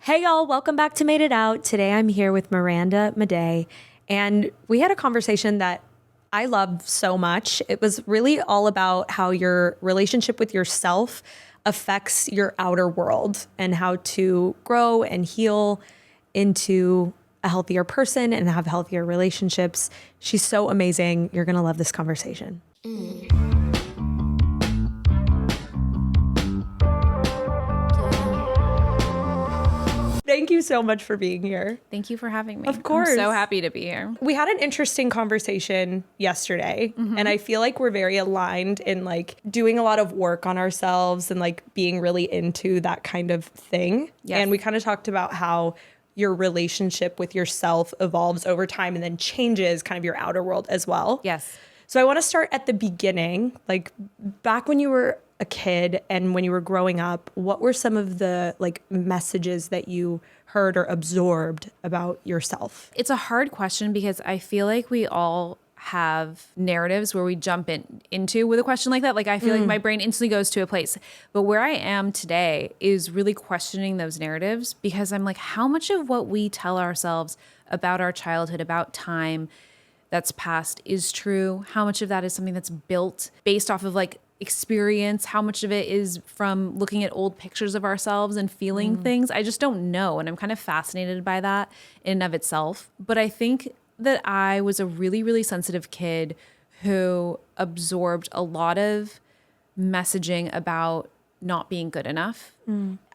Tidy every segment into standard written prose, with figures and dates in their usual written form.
Hey y'all, welcome back to Made It Out. Today I'm here with Miranda Maday, and we had a conversation that I love so much. It was really all about how your relationship with yourself affects your outer world and how to grow and heal into a healthier person and have healthier relationships. She's so amazing. You're going to love this conversation. Thank you so much for being here. Thank you for having me. Of course. I'm so happy to be here. We had an interesting conversation yesterday, and I feel like we're very aligned in like doing a lot of work on ourselves and like being really into that kind of thing. Yes. And we kind of talked about how your relationship with yourself evolves over time and then changes kind of your outer world as well. Yes. So I want to start at the beginning, like back when you were a kid and when you were growing up, what were some of the like messages that you heard or absorbed about yourself? It's a hard question because I feel like we all have narratives where we jump into with a question like that. Like I feel like my brain instantly goes to a place. But where I am today is really questioning those narratives because I'm like, how much of what we tell ourselves about our childhood, about time that's past is true? How much of that is something that's built based off of like experience? How much of it is from looking at old pictures of ourselves and feeling things? I just don't know. And I'm kind of fascinated by that in and of itself. But I think that I was a really, really sensitive kid who absorbed a lot of messaging about not being good enough.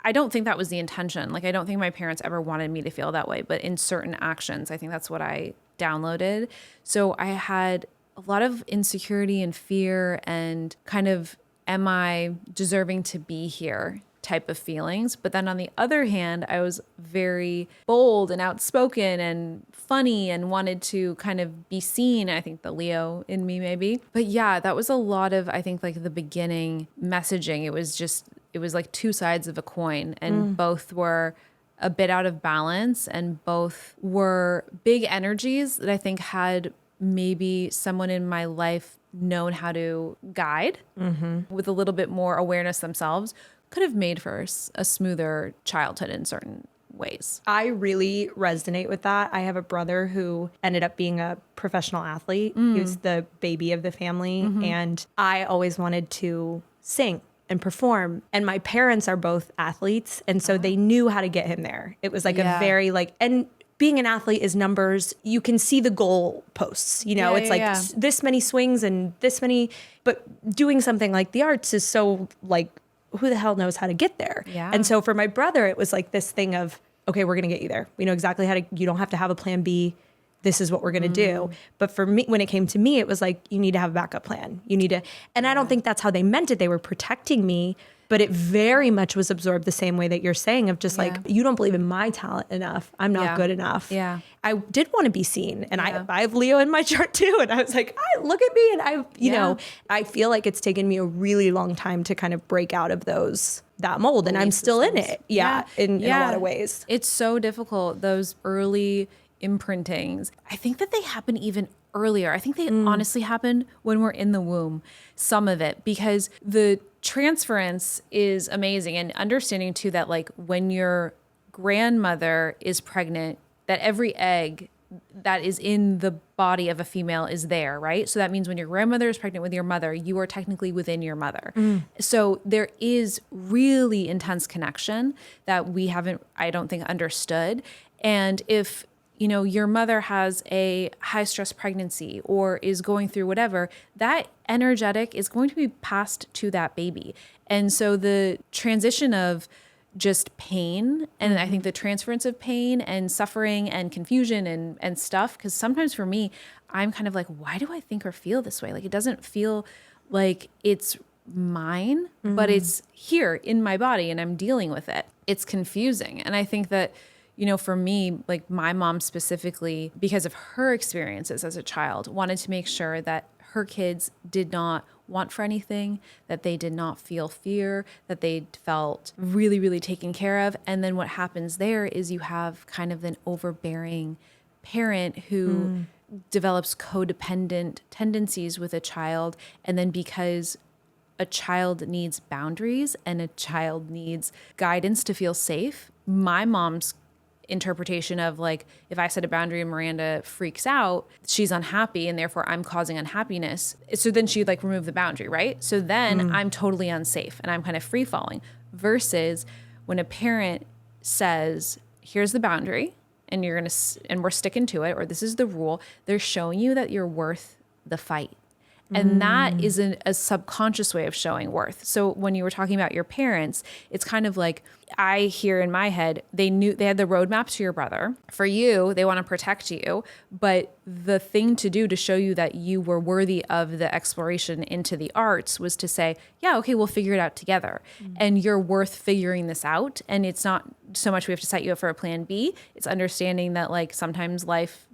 I don't think that was the intention. Like, I don't think my parents ever wanted me to feel that way. But in certain actions, I think that's what I downloaded. So I had a lot of insecurity and fear and kind of, am I deserving to be here type of feelings. But then on the other hand, I was very bold and outspoken and funny and wanted to kind of be seen. I think the Leo in me maybe. But yeah, that was a lot of, I think, like the beginning messaging. It was like two sides of a coin and both were a bit out of balance and both were big energies that I think had maybe someone in my life known how to guide with a little bit more awareness themselves could have made for a smoother childhood in certain ways. I really resonate with that. I have a brother who ended up being a professional athlete. He was the baby of the family. And I always wanted to sing and perform. And my parents are both athletes. And so they knew how to get him there. It was like a very like, and being an athlete is numbers. You can see the goal posts, you know, it's like this many swings and this many, but doing something like the arts is so like, who the hell knows how to get there? Yeah. And so for my brother, it was like this thing of, okay, we're going to get you there. We know exactly how to, you don't have to have a plan B. This is what we're going to do. But for me, when it came to me, it was like, you need to have a backup plan. You need to, and I don't think that's how they meant it. They were protecting me, but it very much was absorbed the same way that you're saying of just like, you don't believe in my talent enough. I'm not good enough. Yeah. I did want to be seen. And I have Leo in my chart too. And I was like, look at me. And you know, I feel like it's taken me a really long time to kind of break out of that mold. And I'm still in it. In a lot of ways. It's so difficult. Those early imprintings, I think that they happen even earlier. I think they honestly happen when we're in the womb, some of it, because the transference is amazing. And understanding too that like when your grandmother is pregnant, that every egg that is in the body of a female is there, right? So that means when your grandmother is pregnant with your mother, you are technically within your mother. So there is really intense connection that we haven't, I don't think, understood. And if you know, your mother has a high stress pregnancy or is going through whatever, that energetic is going to be passed to that baby. And so the transition of just pain, and I think the transference of pain and suffering and confusion and stuff, because sometimes for me, I'm kind of like, why do I think or feel this way? Like, it doesn't feel like it's mine, but it's here in my body and I'm dealing with it. It's confusing. And I think that, you know, for me, like my mom specifically, because of her experiences as a child, wanted to make sure that her kids did not want for anything, that they did not feel fear, that they felt really, really taken care of. And then what happens there is you have kind of an overbearing parent who develops codependent tendencies with a child. And then because a child needs boundaries and a child needs guidance to feel safe, my mom's interpretation of like, if I set a boundary and Miranda freaks out, she's unhappy and therefore I'm causing unhappiness. So then she'd like remove the boundary, right? So then I'm totally unsafe and I'm kind of free falling. Versus when a parent says, here's the boundary and and we're sticking to it, or this is the rule, they're showing you that you're worth the fight. And that is a subconscious way of showing worth. So when you were talking about your parents, it's kind of like, I hear in my head, they had the roadmap to your brother. For you, they want to protect you. But the thing to do to show you that you were worthy of the exploration into the arts was to say, yeah, okay, we'll figure it out together. And you're worth figuring this out. And it's not so much we have to set you up for a plan B. It's understanding that like sometimes life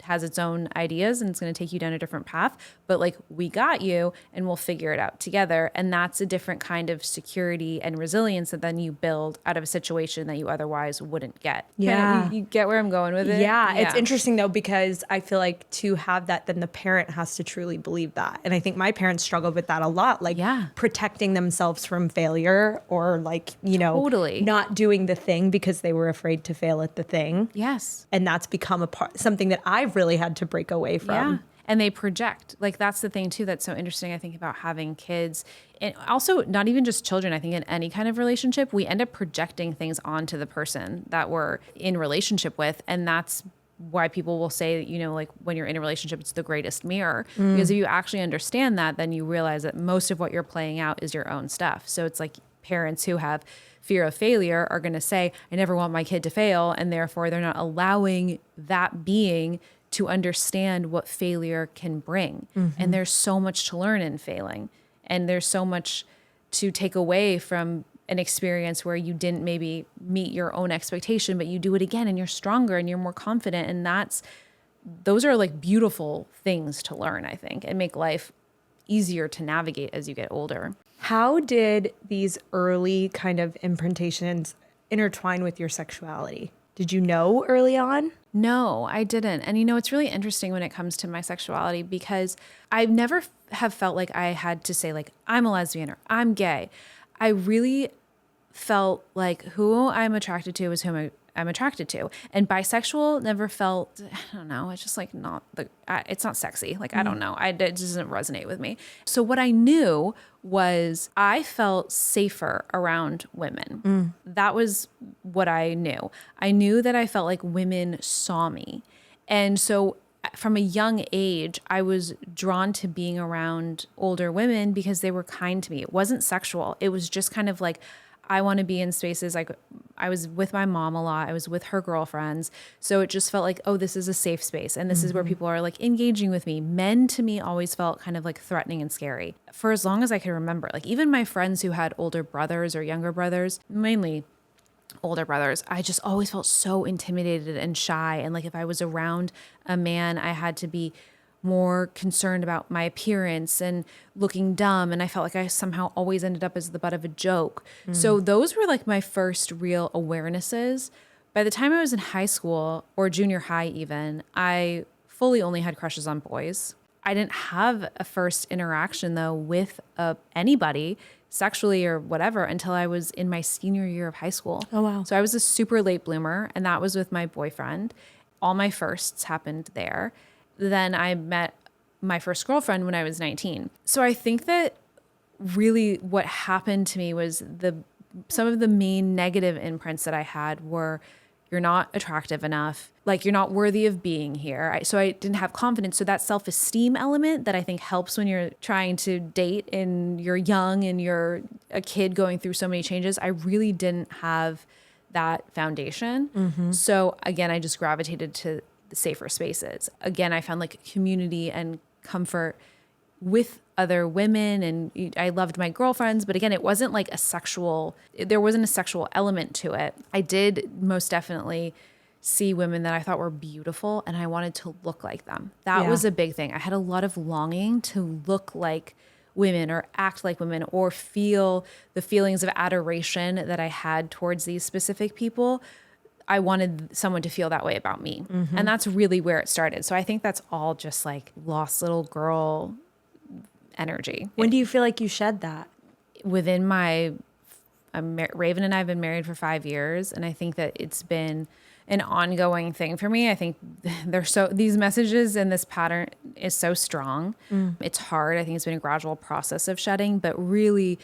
has its own ideas and it's going to take you down a different path, but like we got you and we'll figure it out together. And that's a different kind of security and resilience that then you build out of a situation that you otherwise wouldn't get. Yeah. You get where I'm going with it? Yeah. It's interesting though, because I feel like to have that, then the parent has to truly believe that. And I think my parents struggled with that a lot, like protecting themselves from failure or like, you know, not doing the thing because they were afraid to fail at the thing. Yes. And that's become something that I've really had to break away from. Yeah. And they project. Like that's the thing too that's so interesting, I think, about having kids. And also not even just children, I think in any kind of relationship, we end up projecting things onto the person that we're in relationship with. And that's why people will say, you know, like when you're in a relationship, it's the greatest mirror. Because if you actually understand that, then you realize that most of what you're playing out is your own stuff. So it's like parents who have fear of failure are going to say, I never want my kid to fail. And therefore they're not allowing that being to understand what failure can bring. And there's so much to learn in failing. And there's so much to take away from an experience where you didn't maybe meet your own expectation, but you do it again and you're stronger and you're more confident. And those are like beautiful things to learn, I think, and make life easier to navigate as you get older. How did these early kind of imprintations intertwine with your sexuality? Did you know early on? No, I didn't. And you know, it's really interesting when it comes to my sexuality because I never have felt like I had to say like, I'm a lesbian or I'm gay. I really felt like who I'm attracted to is who I'm attracted to. And bisexual never felt, I don't know, it's just like it's not sexy. Like, I don't know. It doesn't resonate with me. So what I knew was I felt safer around women. That was what I knew. I knew that I felt like women saw me. And so from a young age, I was drawn to being around older women because they were kind to me. It wasn't sexual. It was just kind of like, I want to be in spaces like I was with my mom a lot. I was with her girlfriends. So it just felt like, oh, this is a safe space. And this is where people are like engaging with me. Men to me always felt kind of like threatening and scary for as long as I could remember. Like even my friends who had older brothers or younger brothers, mainly older brothers, I just always felt so intimidated and shy. And like if I was around a man, I had to be more concerned about my appearance and looking dumb. And I felt like I somehow always ended up as the butt of a joke. So those were like my first real awarenesses. By the time I was in high school or junior high even, I fully only had crushes on boys. I didn't have a first interaction though with anybody sexually or whatever until I was in my senior year of high school. Oh, wow. So I was a super late bloomer and that was with my boyfriend. All my firsts happened there. Then I met my first girlfriend when I was 19. So I think that really what happened to me was some of the main negative imprints that I had were you're not attractive enough, like you're not worthy of being here. So I didn't have confidence. So that self-esteem element that I think helps when you're trying to date and you're young and you're a kid going through so many changes, I really didn't have that foundation. So again, I just gravitated to the safer spaces. Again, I found like community and comfort with other women and I loved my girlfriends, but again, it wasn't like there wasn't a sexual element to it. I did most definitely see women that I thought were beautiful and I wanted to look like them. That was a big thing. I had a lot of longing to look like women or act like women or feel the feelings of adoration that I had towards these specific people. I wanted someone to feel that way about me. And that's really where it started. So I think that's all just like lost little girl energy. When do you feel like you shed that? Within my Raven and I have been married for 5 years, and I think that it's been an ongoing thing for me. I think these messages and this pattern is so strong. It's hard. I think it's been a gradual process of shedding, but really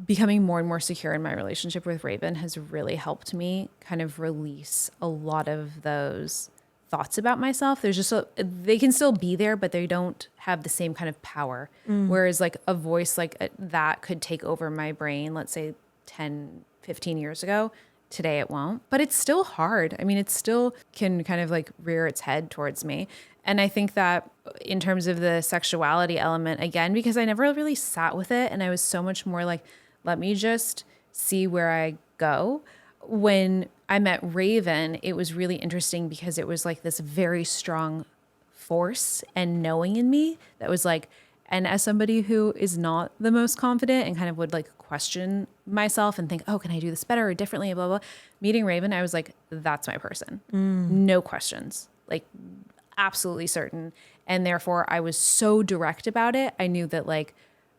becoming more and more secure in my relationship with Raven has really helped me kind of release a lot of those thoughts about myself. There's just they can still be there, but they don't have the same kind of power. Whereas like a voice like that could take over my brain, let's say 10, 15 years ago. Today it won't, but it's still hard. I mean, it still can kind of like rear its head towards me. And I think that in terms of the sexuality element, again, because I never really sat with it and I was so much more like, let me just see where I go. When I met Raven, it was really interesting because it was like this very strong force and knowing in me that was like, and as somebody who is not the most confident and kind of would like question myself and think, oh, can I do this better or differently, blah, blah. Meeting Raven, I was like, that's my person. No questions, like absolutely certain. And therefore I was so direct about it. I knew that like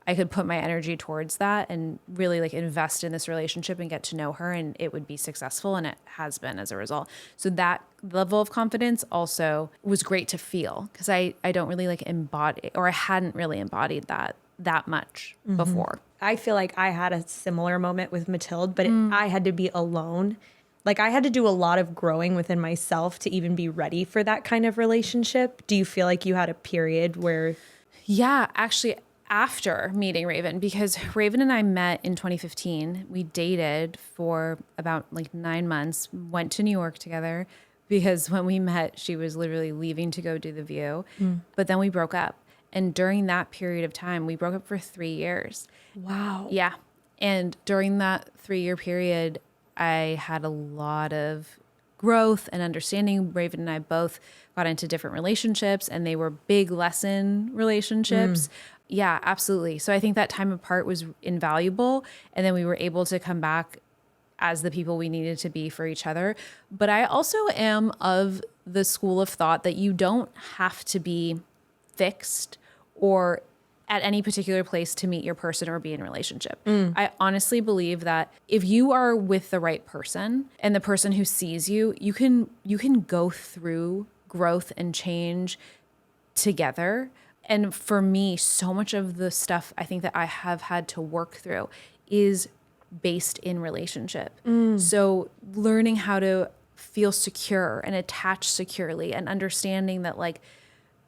I could put my energy towards that and really like invest in this relationship and get to know her and it would be successful. And it has been as a result. So that level of confidence also was great to feel because I don't really like embody, or I hadn't really embodied that much before. I feel like I had a similar moment with Mathilde, but I had to be alone. Like I had to do a lot of growing within myself to even be ready for that kind of relationship. Do you feel like you had a period where... Yeah, actually, after meeting Raven, because Raven and I met in 2015. We dated for about like 9 months, went to New York together because when we met, she was literally leaving to go do The View. But then we broke up. And during that period of time, we broke up for 3 years. Wow. Yeah. And during that 3-year period, I had a lot of growth and understanding. Raven and I both got into different relationships and they were big lesson relationships. Yeah, absolutely. So I think that time apart was invaluable. And then we were able to come back as the people we needed to be for each other. But I also am of the school of thought that you don't have to be fixed or at any particular place to meet your person or be in a relationship. I honestly believe that if you are with the right person and the person who sees you, you can go through growth and change together. And for me, so much of the stuff I think that I have had to work through is based in relationship. So learning how to feel secure and attach securely and understanding that like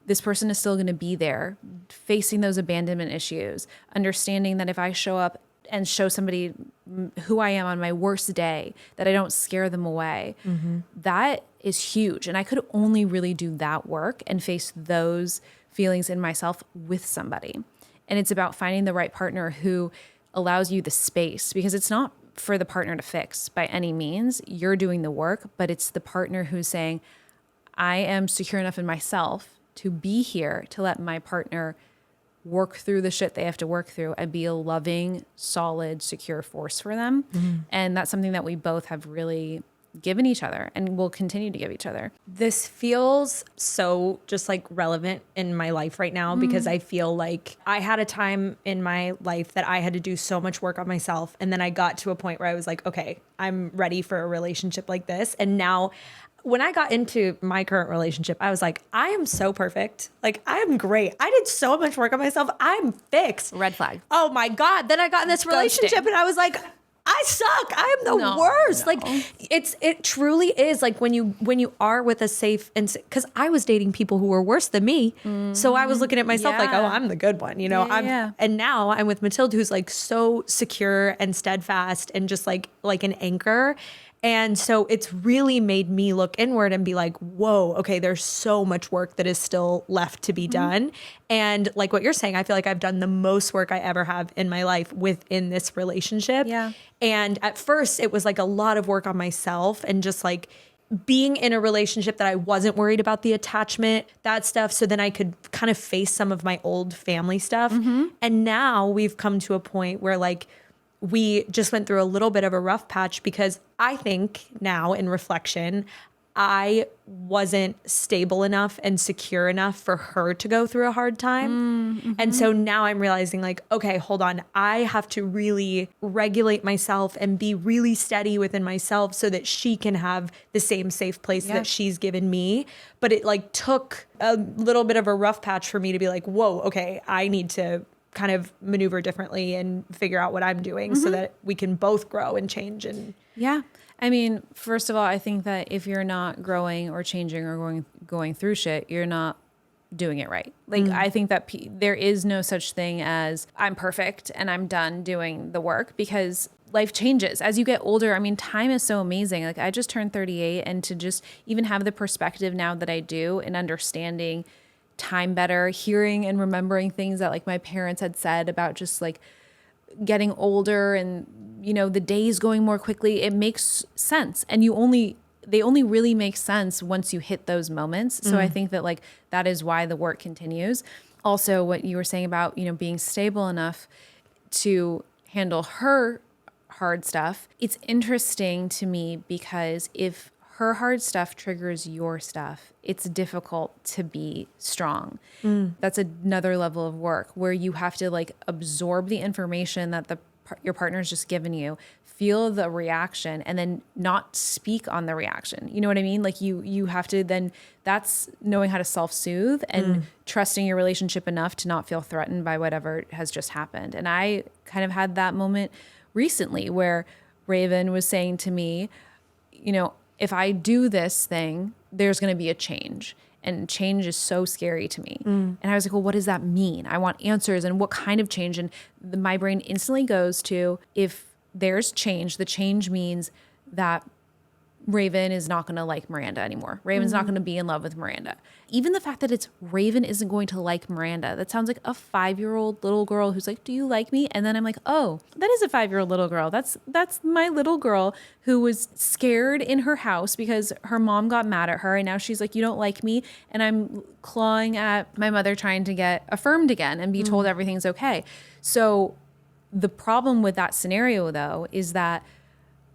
this person is still going to be there, facing those abandonment issues, understanding that if I show up and show somebody who I am on my worst day, that I don't scare them away, that is huge. And I could only really do that work and face those feelings in myself with somebody. And it's about finding the right partner who allows you the space, because it's not for the partner to fix by any means. You're doing the work, but it's the partner who's saying, I am secure enough in myself to be here to let my partner work through the shit they have to work through and be a loving, solid, secure force for them. And that's something that we both have really given each other and will continue to give each other. This feels so just like relevant in my life right now because I feel like I had a time in my life that I had to do so much work on myself. And then I got to a point where I was like, okay, I'm ready for a relationship like this. And now when I got into my current relationship, I was like, I am so perfect. Like, I am great. I did so much work on myself. I'm fixed. Red flag. Oh my God. Then I got in this relationship and I was like, I suck. I am the worst. Like it truly is like when you are with a safe, and because I was dating people who were worse than me. So I was looking at myself like, oh, I'm the good one, you know? And now I'm with Mathilde, who's like so secure and steadfast and just like an anchor. And so it's really made me look inward and be like, whoa, okay, there's so much work that is still left to be done. And like what you're saying, I feel like I've done the most work I ever have in my life within this relationship. Yeah. And at first it was like a lot of work on myself and just like being in a relationship that I wasn't worried about the attachment, that stuff. So then I could kind of face some of my old family stuff. And now we've come to a point where like, we just went through a little bit of a rough patch because I think now in reflection, I wasn't stable enough and secure enough for her to go through a hard time. And so now I'm realizing like, okay, hold on. I have to really regulate myself and be really steady within myself so that she can have the same safe place that she's given me. But it like took a little bit of a rough patch for me to be like, whoa, okay, I need to kind of maneuver differently and figure out what I'm doing so that we can both grow and change. And yeah. I mean, first of all, I think that if you're not growing or changing or going through shit, you're not doing it right. Like, I think that there is no such thing as I'm perfect and I'm done doing the work, because life changes as you get older. I mean, time is so amazing. Like, I just turned 38, and to just even have the perspective now that I do and understanding time better, hearing and remembering things that like my parents had said about just like getting older and, you know, the days going more quickly, it makes sense. And they only really make sense once you hit those moments. So I think that like that is why the work continues. Also, what you were saying about, you know, being stable enough to handle her hard stuff. It's interesting to me because if her hard stuff triggers your stuff, it's difficult to be strong. That's another level of work where you have to like absorb the information that your partner's just given you, feel the reaction, and then not speak on the reaction. You know what I mean? Like you have to then, that's knowing how to self-soothe and trusting your relationship enough to not feel threatened by whatever has just happened. And I kind of had that moment recently where Raven was saying to me, you know, if I do this thing, there's going to be a change. And change is so scary to me. And I was like, well, what does that mean? I want answers. And what kind of change? And my brain instantly goes to, if there's change, the change means that Raven is not going to like Miranda anymore. Raven's not going to be in love with Miranda. Even the fact that it's Raven isn't going to like Miranda, that sounds like a 5-year-old little girl who's like, do you like me? And then I'm like, oh, that is a 5-year-old little girl. That's my little girl who was scared in her house because her mom got mad at her. And now she's like, you don't like me. And I'm clawing at my mother trying to get affirmed again and be told everything's okay. So the problem with that scenario, though, is that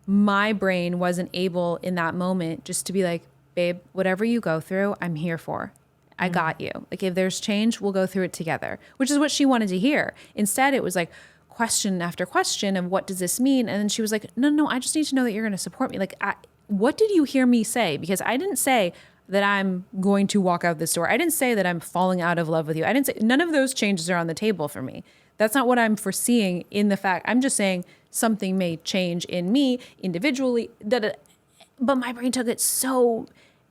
my brain wasn't able in that moment just to be like, babe, whatever you go through, I'm here for. I got you. Like, if there's change, we'll go through it together, which is what she wanted to hear. Instead, it was like question after question of what does this mean? And then she was like, no, I just need to know that you're going to support me. Like, what did you hear me say? Because I didn't say that I'm going to walk out this door. I didn't say that I'm falling out of love with you. I didn't say, none of those changes are on the table for me. That's not what I'm foreseeing in the fact. I'm just saying something may change in me individually, but my brain took it so,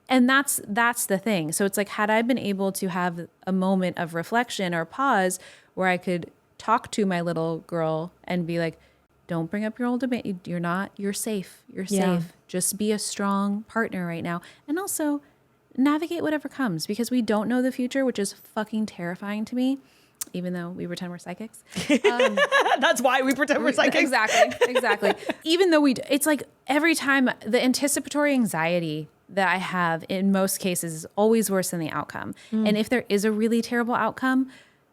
and that's the thing. So it's like, had I been able to have a moment of reflection or pause where I could talk to my little girl and be like, don't bring up your old debate. You're safe. You're safe. Just be a strong partner right now. And also navigate whatever comes, because we don't know the future, which is fucking terrifying to me. Even though we pretend we're psychics. That's why we pretend we're psychics. Exactly. Even though it's like every time the anticipatory anxiety that I have in most cases is always worse than the outcome. And if there is a really terrible outcome,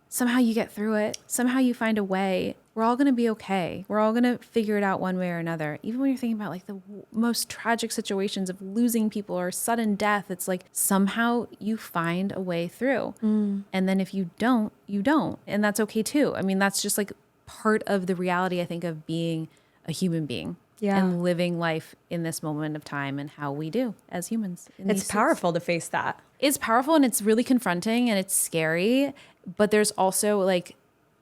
somehow you get through it. Somehow you find a way. We're all going to be okay. We're all going to figure it out one way or another. Even when you're thinking about like the most tragic situations of losing people or sudden death, it's like somehow you find a way through. And then if you don't, you don't. And that's okay too. I mean, that's just like part of the reality, I think, of being a human being. And living life in this moment of time and how we do as humans. It's powerful to face that. It's powerful, and it's really confronting, and it's scary. But there's also like,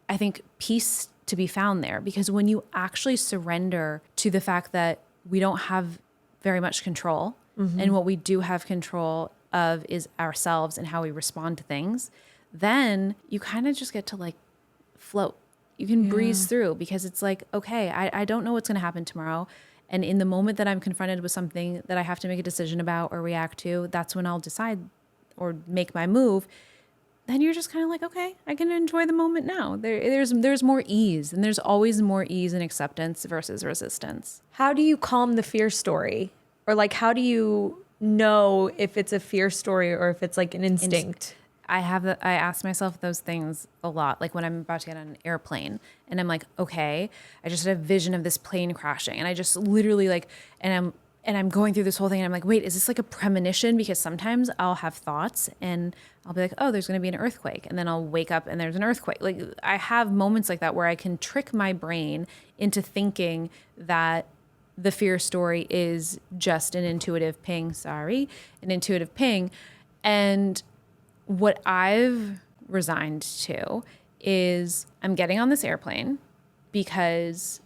I think, peace to be found there, because when you actually surrender to the fact that we don't have very much control, and what we do have control of is ourselves and how we respond to things, then you kind of just get to like float. You can breeze through, because it's like, okay, I don't know what's going to happen tomorrow. And in the moment that I'm confronted with something that I have to make a decision about or react to, that's when I'll decide or make my move. Then you're just kind of like, okay, I can enjoy the moment now. There's more ease, and there's always more ease and acceptance versus resistance. How do you calm the fear story? Or like, how do you know if it's a fear story or if it's like an instinct? I ask myself those things a lot. Like when I'm about to get on an airplane and I'm like, okay, I just had a vision of this plane crashing, and I just literally like, and And I'm going through this whole thing and I'm like, wait, is this like a premonition? Because sometimes I'll have thoughts and I'll be like, oh, there's going to be an earthquake. And then I'll wake up and there's an earthquake. Like I have moments like that where I can trick my brain into thinking that the fear story is just an intuitive ping. And what I've resigned to is I'm getting on this airplane because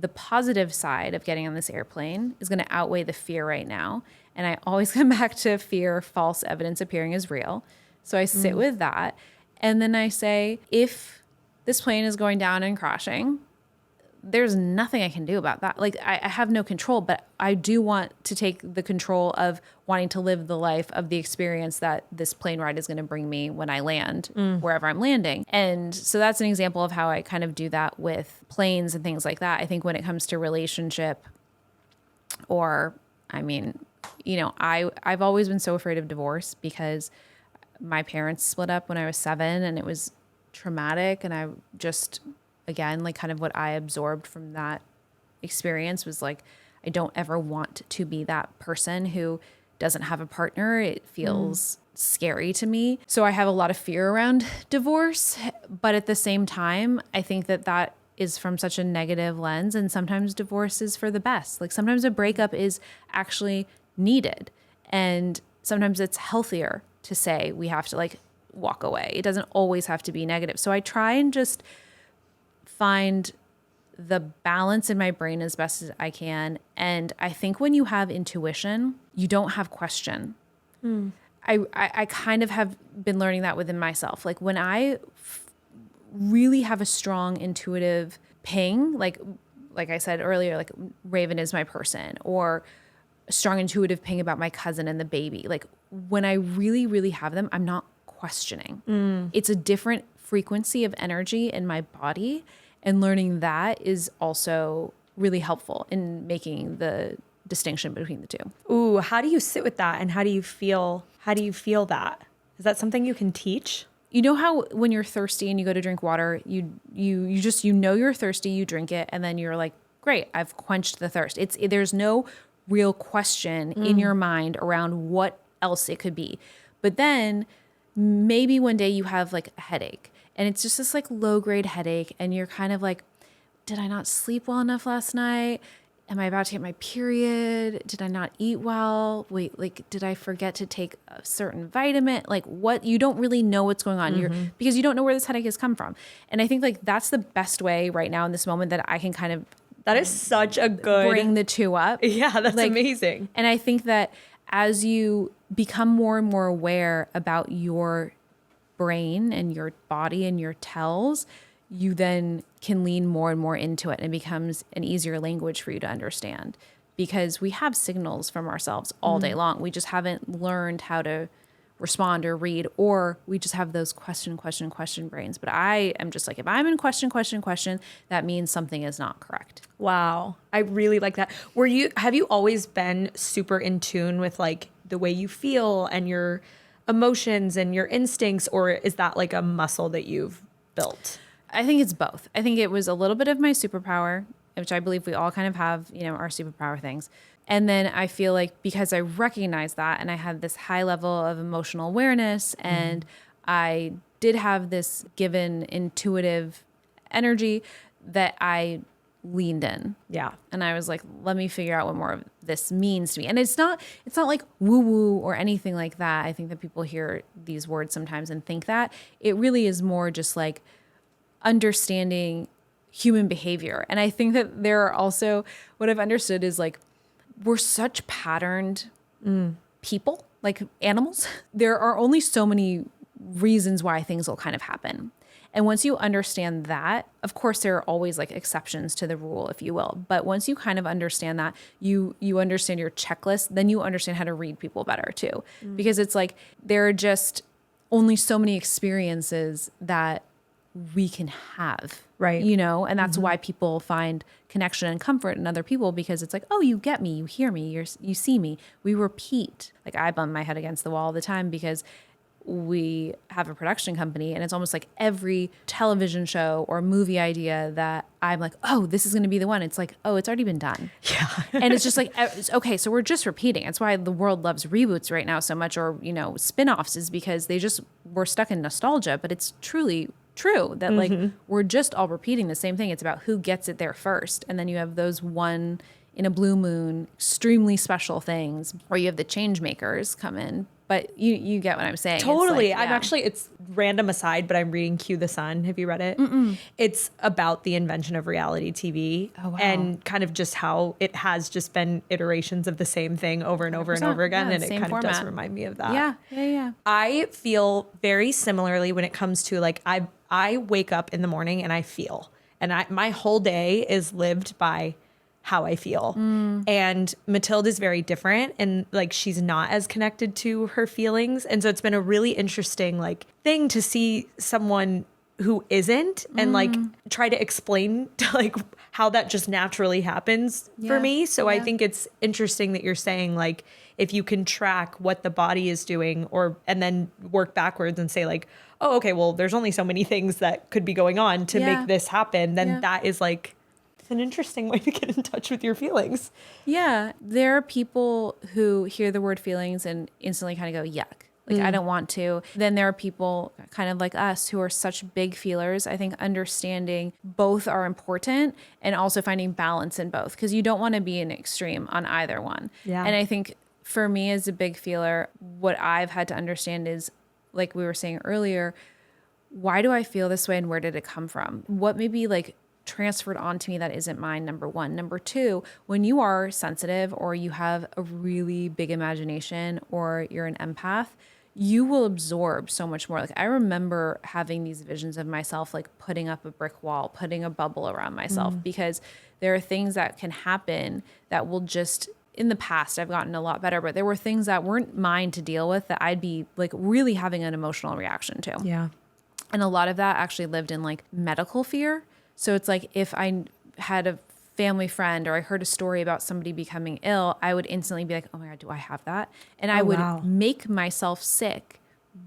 the positive side of getting on this airplane is going to outweigh the fear right now. And I always come back to fear, false evidence appearing as real. So I sit with that. And then I say, if this plane is going down and crashing, there's nothing I can do about that. Like I have no control, but I do want to take the control of wanting to live the life of the experience that this plane ride is going to bring me when I land wherever I'm landing. And so that's an example of how I kind of do that with planes and things like that. I think when it comes to relationship or, I mean, you know, I've always been so afraid of divorce because my parents split up when I was 7 and it was traumatic. And I just, again, like kind of what I absorbed from that experience was like, I don't ever want to be that person who doesn't have a partner. It feels scary to me. So I have a lot of fear around divorce. But at the same time, I think that that is from such a negative lens. And sometimes divorce is for the best. Like sometimes a breakup is actually needed. And sometimes it's healthier to say we have to like walk away. It doesn't always have to be negative. So I try and just find the balance in my brain as best as I can. And I think when you have intuition, you don't have question. I kind of have been learning that within myself. Like when I really have a strong intuitive ping, like I said earlier, like Raven is my person, or a strong intuitive ping about my cousin and the baby. Like when I really, really have them, I'm not questioning. It's a different frequency of energy in my body. And learning that is also really helpful in making the distinction between the two. Ooh, how do you sit with that and how do you feel that? Is that something you can teach? You know how when you're thirsty and you go to drink water, you know you're thirsty, you drink it, and then you're like, great, I've quenched the thirst. There's no real question in your mind around what else it could be. But then maybe one day you have like a headache. And it's just this like low grade headache. And you're kind of like, did I not sleep well enough last night? Am I about to get my period? Did I not eat well? Wait, like, did I forget to take a certain vitamin? Like what, you don't really know what's going on because you don't know where this headache has come from. And I think like that's the best way right now in this moment that I can kind of, that is such a good, bring the two up. Yeah, that's like, amazing. And I think that as you become more and more aware about your brain and your body and your tells, you then can lean more and more into it and it becomes an easier language for you to understand because we have signals from ourselves all day long. We just haven't learned how to respond or read, or we just have those question brains. But I am just like, if I'm in question, that means something is not correct. Wow. I really like that. Have you always been super in tune with like the way you feel and your emotions and your instincts, or is that like a muscle that you've built? I think it's both. I think it was a little bit of my superpower, which I believe we all kind of have, you know, our superpower things. And then I feel like because I recognized that and I had this high level of emotional awareness and I did have this given intuitive energy that I leaned in. Yeah. And I was like, let me figure out what more of this means to me. And it's not like woo woo or anything like that. I think that people hear these words sometimes and think that. It really is more just like understanding human behavior. And I think that there are also, what I've understood is like, we're such patterned people, like animals. There are only so many reasons why things will kind of happen. And once you understand that, of course, there are always like exceptions to the rule, if you will. But once you kind of understand that, you understand your checklist, then you understand how to read people better too. Because it's like, there are just only so many experiences that we can have. Right. You know, and that's why people find connection and comfort in other people, because it's like, oh, you get me, you hear me, you see me. We repeat. Like I bump my head against the wall all the time because we have a production company, and it's almost like every television show or movie idea that I'm like, oh, this is going to be the one. It's like, oh, it's already been done. Yeah. And it's just like, okay, so we're just repeating. That's why the world loves reboots right now so much, or, spin-offs, is because we're stuck in nostalgia, but it's truly true that like we're just all repeating the same thing. It's about who gets it there first. And then you have those one in a blue moon, extremely special things, or you have the change makers come in. But you get what I'm saying. Totally. It's like, it's random aside, but I'm reading Q the Sun. Have you read it? It's about the invention of reality TV. Oh, wow. And kind of just how it has just been iterations of the same thing over and over and over again. Yeah, and it same kind of does format. remind me of that. Yeah. I feel very similarly when it comes to like, I wake up in the morning and I feel, and my whole day is lived by how I feel. And Matilde is very different, and like she's not as connected to her feelings. And so it's been a really interesting like thing to see someone who isn't and like try to explain to like how that just naturally happens for me. So I think it's interesting that you're saying like if you can track what the body is doing and then work backwards and say like, oh, okay, well, there's only so many things that could be going on to make this happen. Then that is like, an interesting way to get in touch with your feelings. Yeah. There are people who hear the word feelings and instantly kind of go, yuck. Like, I don't want to. Then there are people kind of like us who are such big feelers. I think understanding both are important and also finding balance in both, because you don't want to be an extreme on either one. Yeah. And I think for me as a big feeler, what I've had to understand is, like we were saying earlier, why do I feel this way and where did it come from? What maybe like transferred onto me that isn't mine, number one. Number two, when you are sensitive or you have a really big imagination or you're an empath, you will absorb so much more. Like I remember having these visions of myself, like putting up a brick wall, putting a bubble around myself, because there are things that can happen that will just, in the past, I've gotten a lot better, but there were things that weren't mine to deal with that I'd be like really having an emotional reaction to. Yeah. And a lot of that actually lived in like medical fear. So it's like if I had a family friend or I heard a story about somebody becoming ill, I would instantly be like, oh my God, do I have that? And I would make myself sick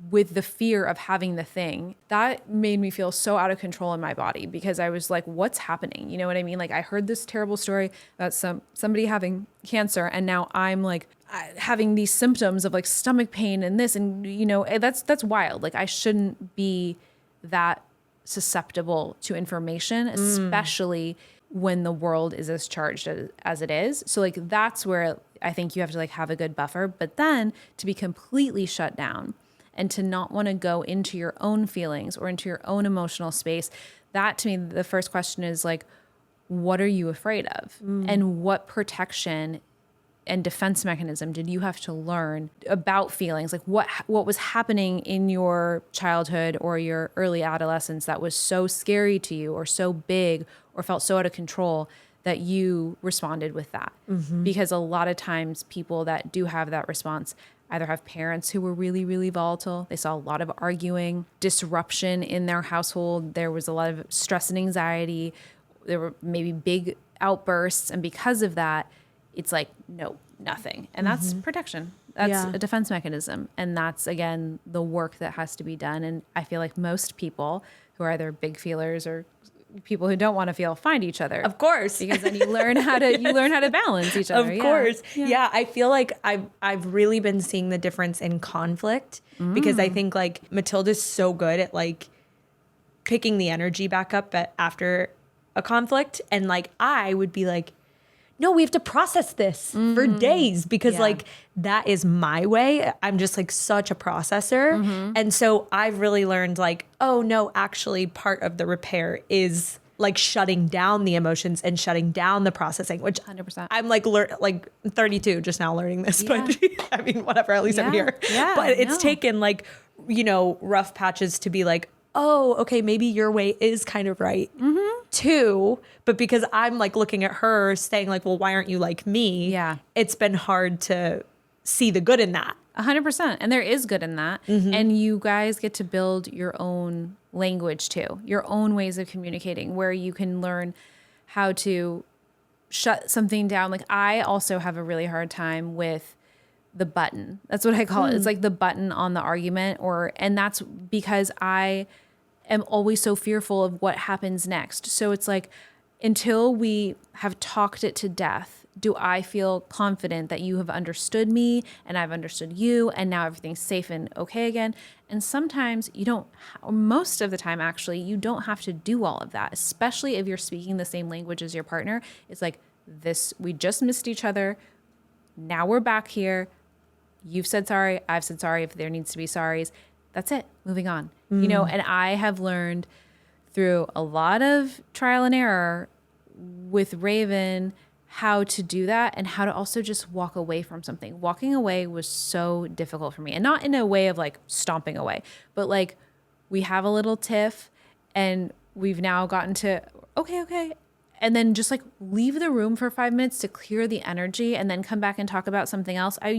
with the fear of having the thing. That made me feel so out of control in my body, because I was like, what's happening? You know what I mean? Like I heard this terrible story about somebody having cancer, and now I'm like having these symptoms of like stomach pain and this, and that's wild. Like I shouldn't be that susceptible to information, especially when the world is as charged as it is. So like that's where I think you have to like have a good buffer, but then to be completely shut down and to not want to go into your own feelings or into your own emotional space, that to me, the first question is like, what are you afraid of? And what protection and defense mechanism did you have to learn about feelings? Like what was happening in your childhood or your early adolescence that was so scary to you or so big or felt so out of control that you responded with that? Because a lot of times people that do have that response either have parents who were really, really volatile. They saw a lot of arguing, disruption in their household. There was a lot of stress and anxiety. There were maybe big outbursts. And because of that, it's like, no, nothing. And that's protection. That's a defense mechanism. And that's, again, the work that has to be done. And I feel like most people who are either big feelers or people who don't want to feel find each other. Of course. Because then you learn how to balance each other. Of course. Yeah. I feel like I've really been seeing the difference in conflict, because I think like Matilde is so good at like picking the energy back up after a conflict. And like I would be like, no, we have to process this for days, because like that is my way. I'm just like such a processor. And so I've really learned like, oh no, actually part of the repair is like shutting down the emotions and shutting down the processing, which 100%. I'm like 32 just now learning this, but I mean, whatever, at least I'm here. Yeah, but it's taken like, rough patches to be like, oh, okay, maybe your way is kind of right too. But because I'm like looking at her saying like, well, why aren't you like me? Yeah. It's been hard to see the good in that. 100%. And there is good in that. And you guys get to build your own language too, your own ways of communicating, where you can learn how to shut something down. Like I also have a really hard time with the button. That's what I call it. It's like the button on the argument, and that's because I am always so fearful of what happens next. So it's like, until we have talked it to death, do I feel confident that you have understood me and I've understood you and now everything's safe and okay again? And sometimes you don't, most of the time actually, you don't have to do all of that, especially if you're speaking the same language as your partner. It's like, this, we just missed each other. Now we're back here. You've said sorry. I've said sorry if there needs to be sorries. That's it. Moving on. You know, and I have learned through a lot of trial and error with Raven how to do that and how to also just walk away from something. Walking away was so difficult for me, and not in a way of like stomping away, but like we have a little tiff and we've now gotten to, okay. And then just like leave the room for 5 minutes to clear the energy and then come back and talk about something else. I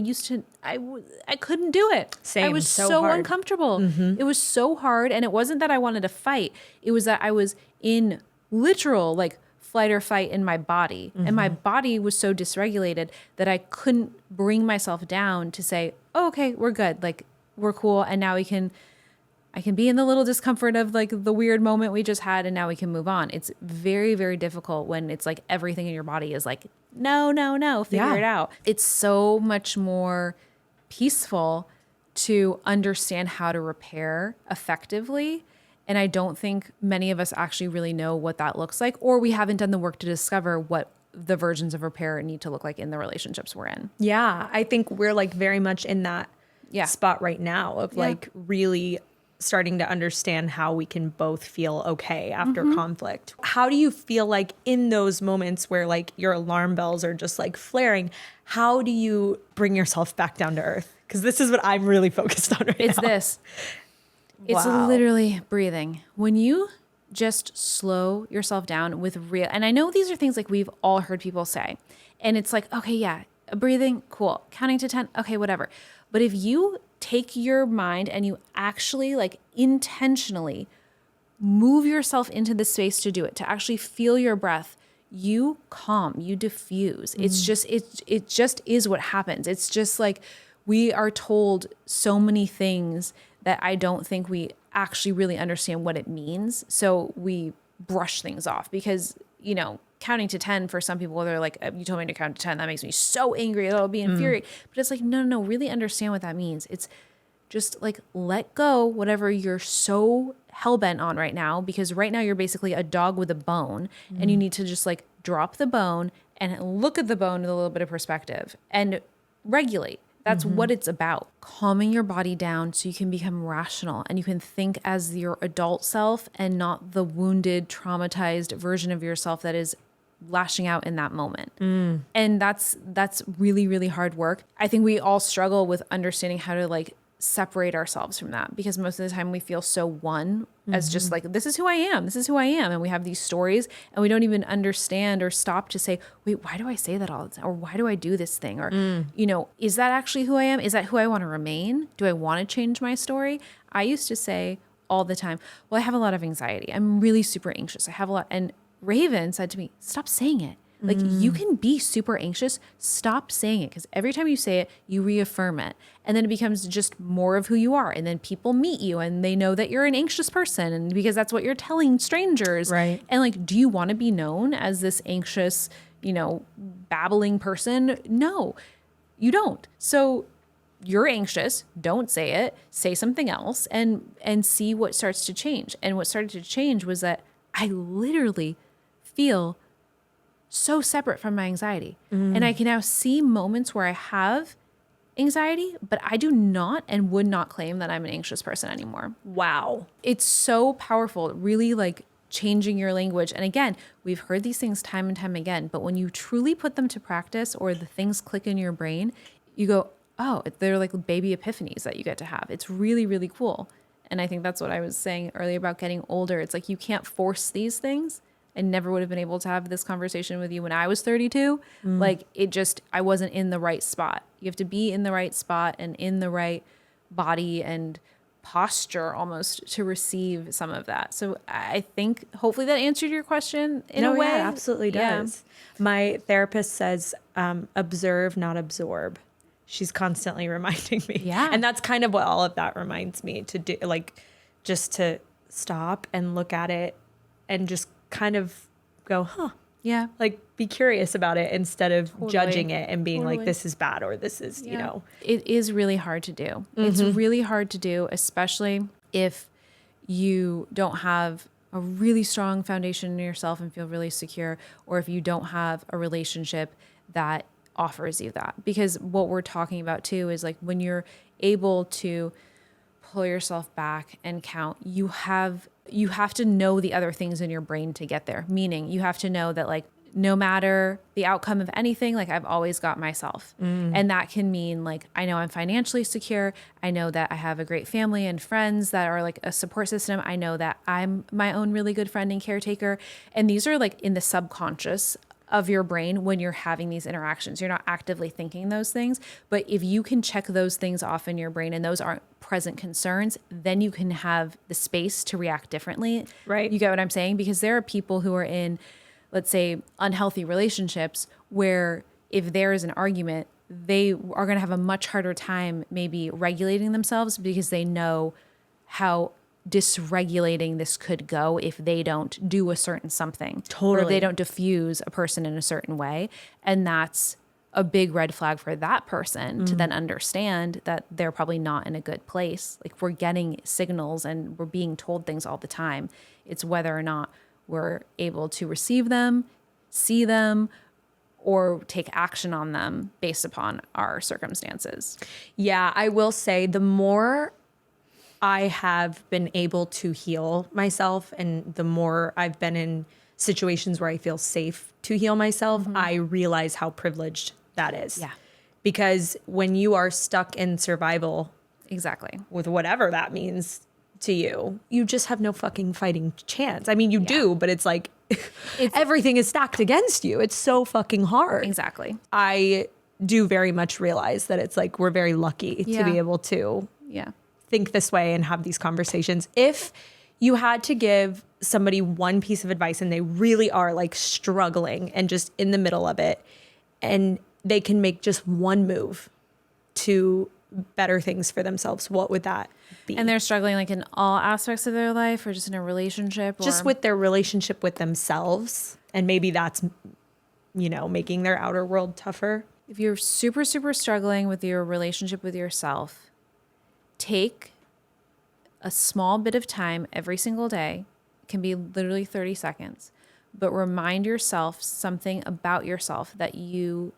couldn't do it. Same. I was so hard. uncomfortable. It was so hard. And it wasn't that I wanted to fight. It was that I was in literal like flight or fight in my body. And my body was so dysregulated that I couldn't bring myself down to say, oh, okay, we're good. Like we're cool. And now I can be in the little discomfort of like the weird moment we just had, and now we can move on. It's very, very difficult when it's like everything in your body is like, no, figure it out. It's so much more peaceful to understand how to repair effectively. And I don't think many of us actually really know what that looks like, or we haven't done the work to discover what the versions of repair need to look like in the relationships we're in. Yeah. I think we're like very much in that spot right now of like really starting to understand how we can both feel okay after conflict. How do you feel like in those moments where like your alarm bells are just like flaring, how do you bring yourself back down to earth? Because this is what I'm really focused on right now. It's this. It's literally breathing. When you just slow yourself down with real, and I know these are things like we've all heard people say, and it's like, okay, yeah, breathing, cool. Counting to 10, okay, whatever. But if you take your mind and you actually like intentionally move yourself into the space to do it, to actually feel your breath, you calm, you diffuse. It's just, it just is what happens. It's just like we are told so many things that I don't think we actually really understand what it means. So we brush things off because, you know, counting to 10 for some people, they're like, you told me to count to 10. That makes me so angry. That'll be infuriating. But it's like, no, really understand what that means. It's just like, let go whatever you're so hell-bent on right now, because right now you're basically a dog with a bone and you need to just like drop the bone and look at the bone with a little bit of perspective and regulate. That's what it's about. Calming your body down so you can become rational and you can think as your adult self and not the wounded, traumatized version of yourself that is lashing out in that moment. And that's really, really hard work. I think we all struggle with understanding how to like separate ourselves from that, because most of the time we feel so one as just like, this is who I am. And we have these stories and we don't even understand or stop to say, wait, why do I say that all the time? Or why do I do this thing? Or, you know, is that actually who I am? Is that who I want to remain? Do I want to change my story? I used to say all the time, well, I have a lot of anxiety. I'm really super anxious. I have a lot. And Raven said to me, stop saying it. Like, you can be super anxious. Stop saying it, because every time you say it, you reaffirm it. And then it becomes just more of who you are. And then people meet you and they know that you're an anxious person, and because that's what you're telling strangers. Right. And like, do you want to be known as this anxious, you know, babbling person? No, you don't. So you're anxious. Don't say it. Say something else and see what starts to change. And what started to change was that I literally feel so separate from my anxiety. And I can now see moments where I have anxiety, but I do not and would not claim that I'm an anxious person anymore. Wow. It's so powerful, really like changing your language. And again, we've heard these things time and time again, but when you truly put them to practice or the things click in your brain, you go, oh, they're like baby epiphanies that you get to have. It's really, really cool. And I think that's what I was saying earlier about getting older. It's like you can't force these things. I never would have been able to have this conversation with you when I was 32. Like, it just, I wasn't in the right spot. You have to be in the right spot and in the right body and posture almost to receive some of that. So I think hopefully that answered your question in a way. Yeah, absolutely does. My therapist says, observe, not absorb. she's constantly reminding me. Yeah. And that's kind of what all of that reminds me to do, like just to stop and look at it and just kind of go, huh. Yeah. Like be curious about it instead of Totally. judging it and being Totally. like, this is bad or this is, you know. It is really hard to do. It's really hard to do, especially if you don't have a really strong foundation in yourself and feel really secure, or if you don't have a relationship that offers you that. Because what we're talking about too is like when you're able to pull yourself back and count, you have to know the other things in your brain to get there. Meaning you have to know that like no matter the outcome of anything, like I've always got myself. And that can mean like, I know I'm financially secure. I know that I have a great family and friends that are like a support system. I know that I'm my own really good friend and caretaker. And these are like in the subconscious of your brain when you're having these interactions. You're not actively thinking those things, but if you can check those things off in your brain and those aren't present concerns, then you can have the space to react differently. Right. You get what I'm saying? Because there are people who are in, let's say, unhealthy relationships where if there is an argument, they are going to have a much harder time maybe regulating themselves because they know how dysregulating this could go if they don't do a certain something. Totally. Or if they don't diffuse a person in a certain way. And that's a big red flag for that person to then understand that they're probably not in a good place. Like we're getting signals and we're being told things all the time. It's whether or not we're able to receive them, see them, or take action on them based upon our circumstances. Yeah, I will say the more I have been able to heal myself and the more I've been in situations where I feel safe to heal myself, I realize how privileged that is. Yeah. Because when you are stuck in survival Exactly. with whatever that means to you, you just have no fucking fighting chance. I mean, you do, but it's like everything is stacked against you. It's so fucking hard. Exactly. I do very much realize that it's like we're very lucky to be able to Yeah. think this way and have these conversations. If you had to give somebody one piece of advice and they really are like struggling and just in the middle of it, and they can make just one move to better things for themselves, what would that be? And they're struggling like in all aspects of their life or just in a relationship? Or... just with their relationship with themselves. And maybe that's, you know, making their outer world tougher. If you're super, super struggling with your relationship with yourself, take a small bit of time every single day. It can be literally 30 seconds, but remind yourself something about yourself that you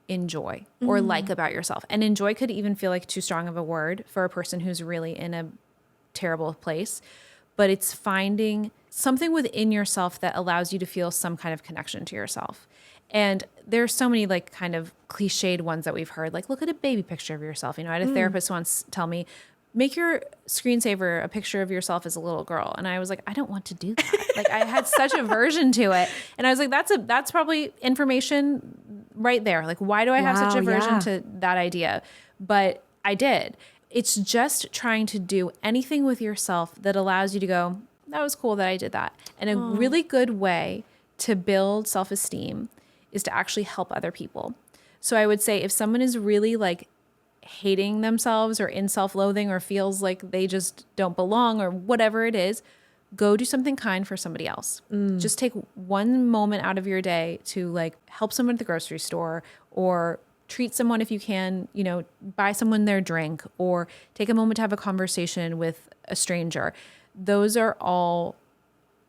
enjoy or like about yourself. And enjoy could even feel like too strong of a word for a person who's really in a terrible place, but it's finding something within yourself that allows you to feel some kind of connection to yourself. And there's so many like kind of cliched ones that we've heard, like look at a baby picture of yourself. You know, I had a therapist once tell me, make your screensaver a picture of yourself as a little girl. And I was like, I don't want to do that. Like I had such aversion to it. And I was like, that's probably information right there. Like, why do I have such aversion to that idea? But I did. It's just trying to do anything with yourself that allows you to go, that was cool that I did that. And a really good way to build self-esteem is to actually help other people. So I would say if someone is really like hating themselves or in self-loathing or feels like they just don't belong or whatever it is, go do something kind for somebody else. Just take one moment out of your day to like help someone at the grocery store or treat someone if you can, you know, buy someone their drink or take a moment to have a conversation with a stranger. Those are all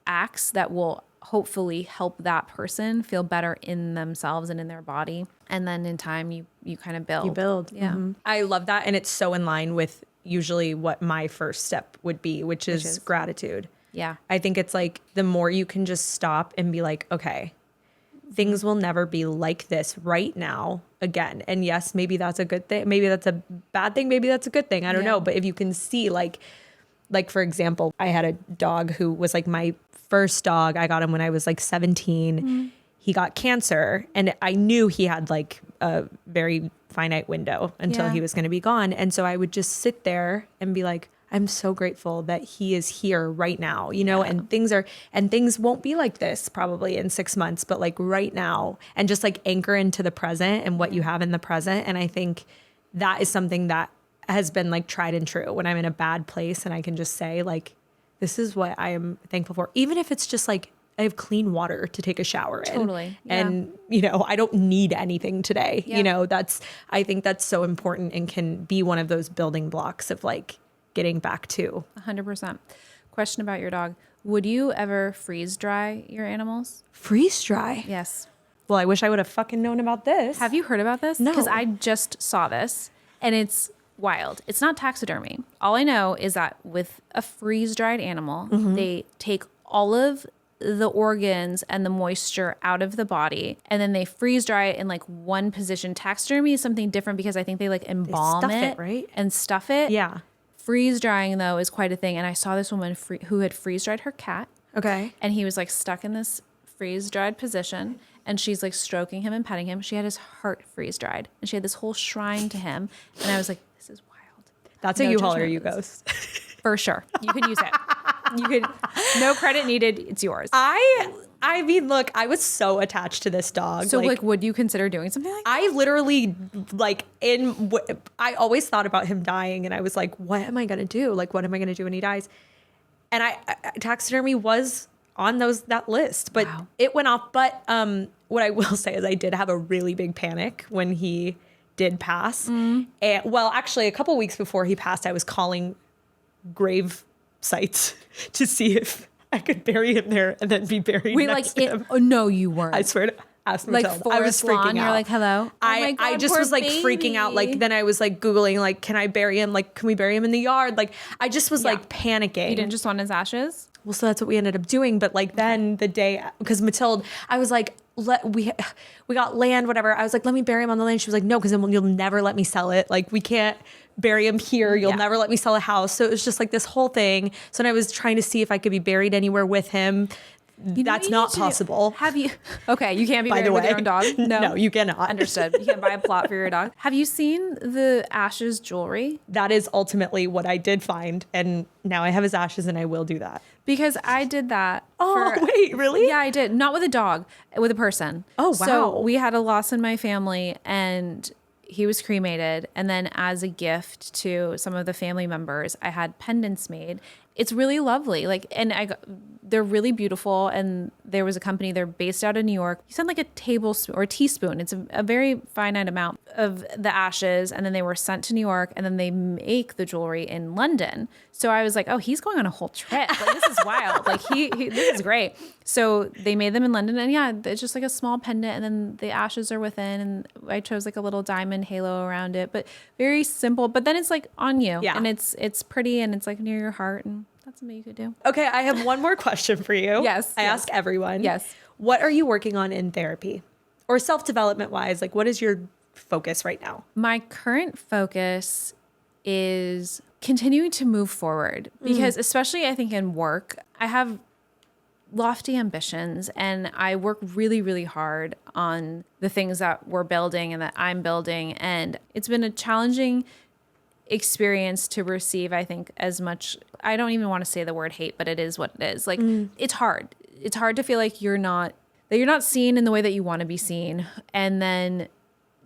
acts that will hopefully help that person feel better in themselves and in their body. And then in time, you kind of build. You build. Yeah. I love that. And it's so in line with usually what my first step would be, which is gratitude. Yeah. I think it's like the more you can just stop and be like, okay, things will never be like this right now again. And yes, maybe that's a good thing. Maybe that's a bad thing. Maybe that's a good thing. I don't know. But if you can see like for example, I had a dog who was like my first dog. I got him when I was like 17. He got cancer and I knew he had like a very finite window until he was going to be gone. And so I would just sit there and be like, I'm so grateful that he is here right now, you know, and things won't be like this probably in 6 months, but like right now, and just like anchor into the present and what you have in the present. And I think that is something that has been like tried and true when I'm in a bad place and I can just say like, this is what I am thankful for. Even if it's just like, I have clean water to take a shower in. Totally. Yeah. And, you know, I don't need anything today. Yeah. You know, I think that's so important and can be one of those building blocks of like getting back to. 100%. Question about your dog. Would you ever freeze dry your animals? Freeze dry? Yes. Well, I wish I would have fucking known about this. Have you heard about this? No. Because I just saw this and it's wild. It's not taxidermy. All I know is that with a freeze dried animal, they take all of the organs and the moisture out of the body and then they freeze dry it in like one position. Taxidermy is something different because I think they like embalm stuff it, it, right? And stuff it. Yeah. Freeze drying though is quite a thing. And I saw this woman who had freeze dried her cat. Okay. And he was like stuck in this freeze dried position and she's like stroking him and petting him. She had his heart freeze dried and she had this whole shrine to him. And I was like, this is wild. That's No a U-Haul or judgment. U-Ghost. For sure. You can use it. You could, no credit needed. It's yours. I mean, look, I was so attached to this dog. So like, would you consider doing something like that? I literally like I always thought about him dying and I was like, what am I going to do? Like, what am I going to do when he dies? And taxidermy was on that list, but Wow. it went off. But what I will say is I did have a really big panic when he did pass. And well, actually a couple weeks before he passed, I was calling grave sites to see if I could bury him there and then be buried Wait, next to him. oh, no, you weren't. I swear to ask like Matilda. I was Forest freaking Lawn, out. you're like, hello? Oh my I God, just poor was like freaking out. Like baby. then I was like Googling like, can I bury him? Like, can we bury him in the yard? Like I just was like panicking. You didn't just want his ashes? Well, so that's what we ended up doing. But like then the day, because Matilda, I was like, we got land, whatever. I was like, let me bury him on the land. She was like, no, because then you'll never let me sell it. Like we can't bury him here. You'll never let me sell a house. So it was just like this whole thing. So then I was trying to see if I could be buried anywhere with him. You know That's what you not need to do? possible. Have you? Okay, you can't be By buried the with way, your own dog. no, you cannot. Understood. You can't buy a plot for your dog. Have you seen the ashes jewelry? That is ultimately what I did find. And now I have his ashes and I will do that. Because I did that. Oh, wait, really? Yeah, I did. Not with a dog, with a person. Oh, wow. So we had a loss in my family and he was cremated. And then as a gift to some of the family members, I had pendants made. It's really lovely. Like, and they're really beautiful. And there was a company, they're based out of New York. You send like a tablespoon or a teaspoon. It's a very finite amount of the ashes. And then they were sent to New York and then they make the jewelry in London. So I was like, oh, he's going on a whole trip. Like, this is wild. Like this is great. So they made them in London and yeah, it's just like a small pendant and then the ashes are within and I chose like a little diamond halo around it, but very simple. But then it's like on you and it's pretty and it's like near your heart and that's something you could do. Okay, I have one more question for you. Yes. I ask everyone. Yes. What are you working on in therapy or self-development wise? Like what is your focus right now? My current focus is continuing to move forward because especially I think in work, I have lofty ambitions and I work really, really hard on the things that we're building and that I'm building. And it's been a challenging experience to receive, I think, as much. I don't even want to say the word hate, but it is what it is. Like it's hard. It's hard to feel like you're not seen in the way that you want to be seen. And then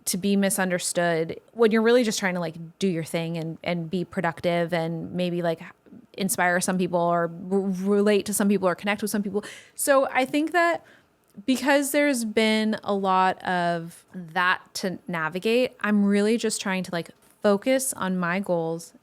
to be misunderstood when you're really just trying to like do your thing and be productive and maybe like inspire some people or relate to some people or connect with some people. So I think that because there's been a lot of that to navigate, I'm really just trying to like focus on my goals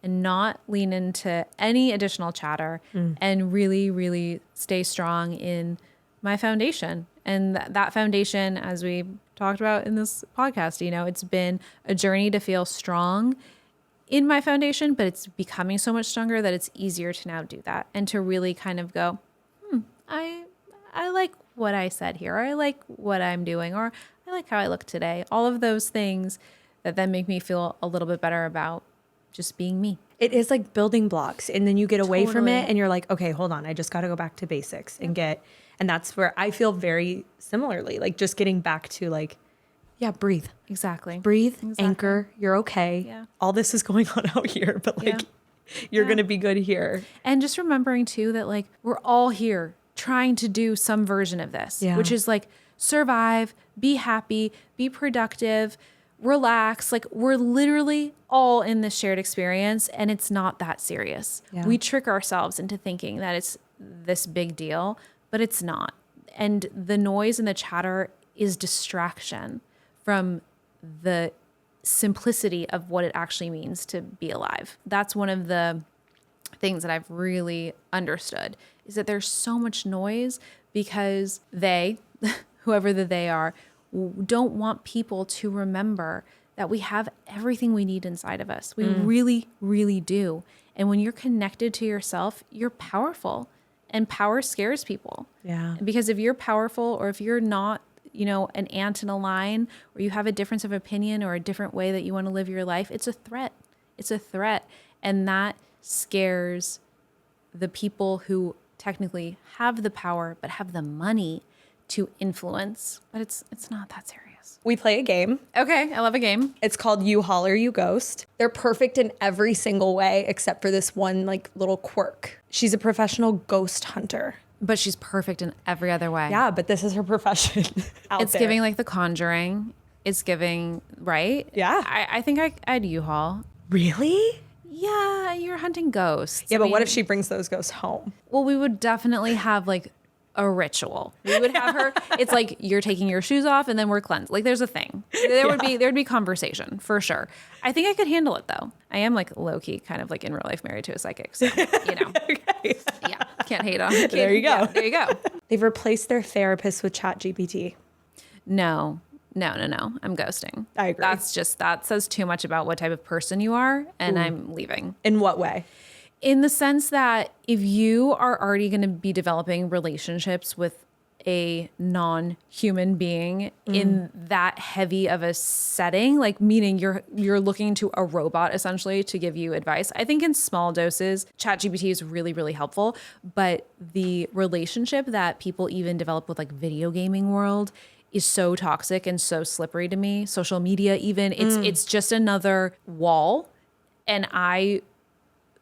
and not lean into any additional chatter and really, really stay strong in my foundation. And that foundation, as we talked about in this podcast, you know, it's been a journey to feel strong in my foundation, but it's becoming so much stronger that it's easier to now do that and to really kind of go, I like what I said here, or I like what I'm doing, or I like how I look today. All of those things that then make me feel a little bit better about just being me. It is like building blocks and then you get away from Totally. it and you're like, okay, hold on. I just got to go back to basics and that's where I feel very similarly, like just getting back to like, yeah, breathe, Exactly. anchor, you're okay. Yeah. All this is going on out here, but like you're going to be good here. And just remembering too that like we're all here trying to do some version of this, which is like survive, be happy, be productive. relax. Like we're literally all in this shared experience and it's not that serious. Yeah. We trick ourselves into thinking that it's this big deal, but it's not. And the noise and the chatter is distraction from the simplicity of what it actually means to be alive. That's one of the things that I've really understood is that there's so much noise because they, whoever the they are, don't want people to remember that we have everything we need inside of us. We really, really do. And when you're connected to yourself, you're powerful, and power scares people. Yeah. Because if you're powerful or if you're not, you know, an ant in a line or you have a difference of opinion or a different way that you want to live your life, it's a threat. It's a threat. And that scares the people who technically have the power but have the money to influence. But it's not that serious. We play a game. Okay, I love a game. It's called You Holler, You Ghost. They're perfect in every single way except for this one like little quirk. She's a professional ghost hunter. But she's perfect in every other way. Yeah, but this is her profession. It's giving like The Conjuring. It's giving, right? Yeah. I think I'd U-Haul. Really? Yeah, you're hunting ghosts. Yeah, I but what mean, if she brings those ghosts home? Well, we would definitely have like a ritual. We would have her. It's like you're taking your shoes off and then we're cleansed. Like there's a thing. There'd be conversation for sure. I think I could handle it though. I am like low key, kind of like in real life married to a psychic. So you know, Okay. yeah, can't hate on. There you go. Yeah, there you go. They've replaced their therapist with ChatGPT. No. I'm ghosting. I agree. That says too much about what type of person you are, and I'm leaving. In what way? In the sense that if you are already going to be developing relationships with a non-human being in that heavy of a setting, like meaning you're looking to a robot essentially to give you advice. I think in small doses, ChatGPT is really, really helpful. But the relationship that people even develop with like video gaming world is so toxic and so slippery to me. Social media, even it's just another wall. And I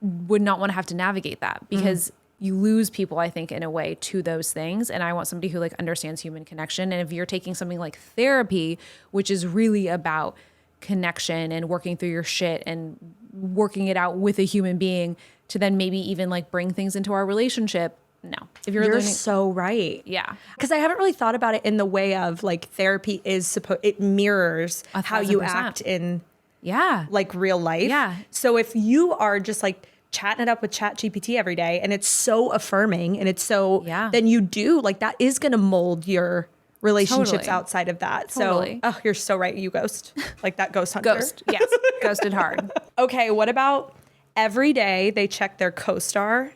would not want to have to navigate that because you lose people, I think, in a way to those things. And I want somebody who like understands human connection. And if you're taking something like therapy, which is really about connection and working through your shit and working it out with a human being to then maybe even like bring things into our relationship. No, if you're learning, so right. yeah, Because I haven't really thought about it in the way of like therapy is it mirrors how you 1,000%. act in yeah, like real life. Yeah. So if you are just like chatting it up with ChatGPT every day and it's so affirming and it's so, then you do like that is going to mold your relationships Totally. outside of that. Totally. So, you're so right. You ghost, like that ghost hunter. ghost, yes, ghosted hard. Okay. What about every day they check their co-star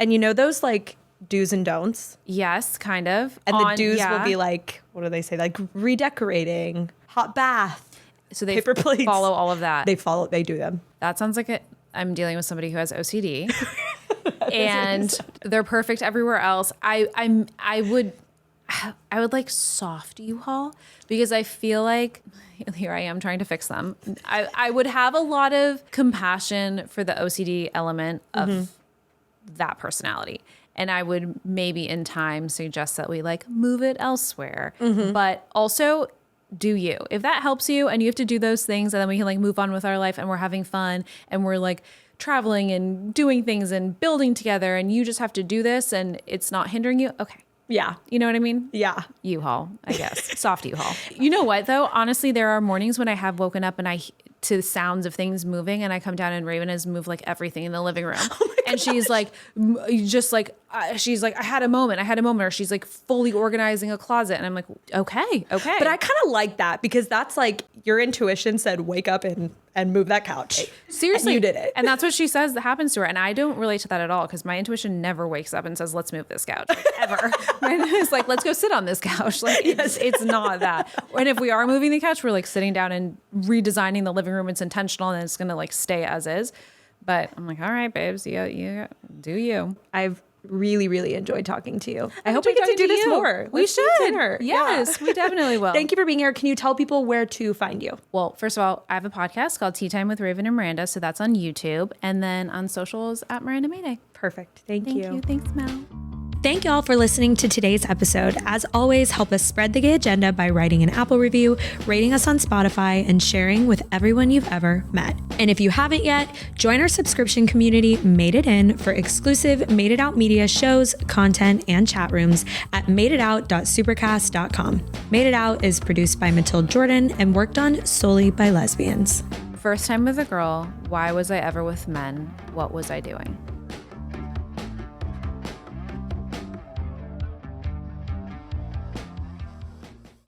and you know, those like do's and don'ts. Yes, kind of. And the do's will be like, what do they say? Like redecorating, hot bath. So they paper plates. follow all of that. They do them. That sounds like I'm dealing with somebody who has OCD, and they're perfect everywhere else. I would like soft U-Haul because I feel like here I am trying to fix them. I would have a lot of compassion for the OCD element of that personality. And I would maybe in time suggest that we like move it elsewhere, but also do you. If that helps you and you have to do those things and then we can like move on with our life and we're having fun and we're like traveling and doing things and building together and you just have to do this and it's not hindering you. Okay. Yeah. You know what I mean? Yeah. U-Haul, I guess. Soft U-Haul. You know what though? Honestly, there are mornings when I have woken up and to the sounds of things moving and I come down and Raven has moved like everything in the living room. And she's like, just like, she's like, I had a moment. Or she's like fully organizing a closet. And I'm like, okay. But I kind of like that because that's like your intuition said, wake up and move that couch. Seriously. And you did it. And that's what she says that happens to her. And I don't relate to that at all because my intuition never wakes up and says, let's move this couch, like, ever. It's like, let's go sit on this couch. Like it's not that. And if we are moving the couch, we're like sitting down and redesigning the living room. It's intentional and it's going to like stay as is. But I'm like, all right, babes, you do you. I've really, really enjoyed talking to you. I hope we get to do this more. We Let's do should. dinner. Yes, we definitely will. Thank you for being here. Can you tell people where to find you? Well, first of all, I have a podcast called Tea Time with Raven and Miranda. So that's on YouTube. And then on socials at Miranda Maday. Perfect. Thank Thank you. you. Thanks, Mel. Thank y'all for listening to today's episode. As always, help us spread the gay agenda by writing an Apple review, rating us on Spotify, and sharing with everyone you've ever met. And if you haven't yet, join our subscription community, Made It In, for exclusive Made It Out media shows, content, and chat rooms at madeitout.supercast.com. Made It Out is produced by Matilde Jordan and worked on solely by lesbians. First time with a girl, why was I ever with men? What was I doing?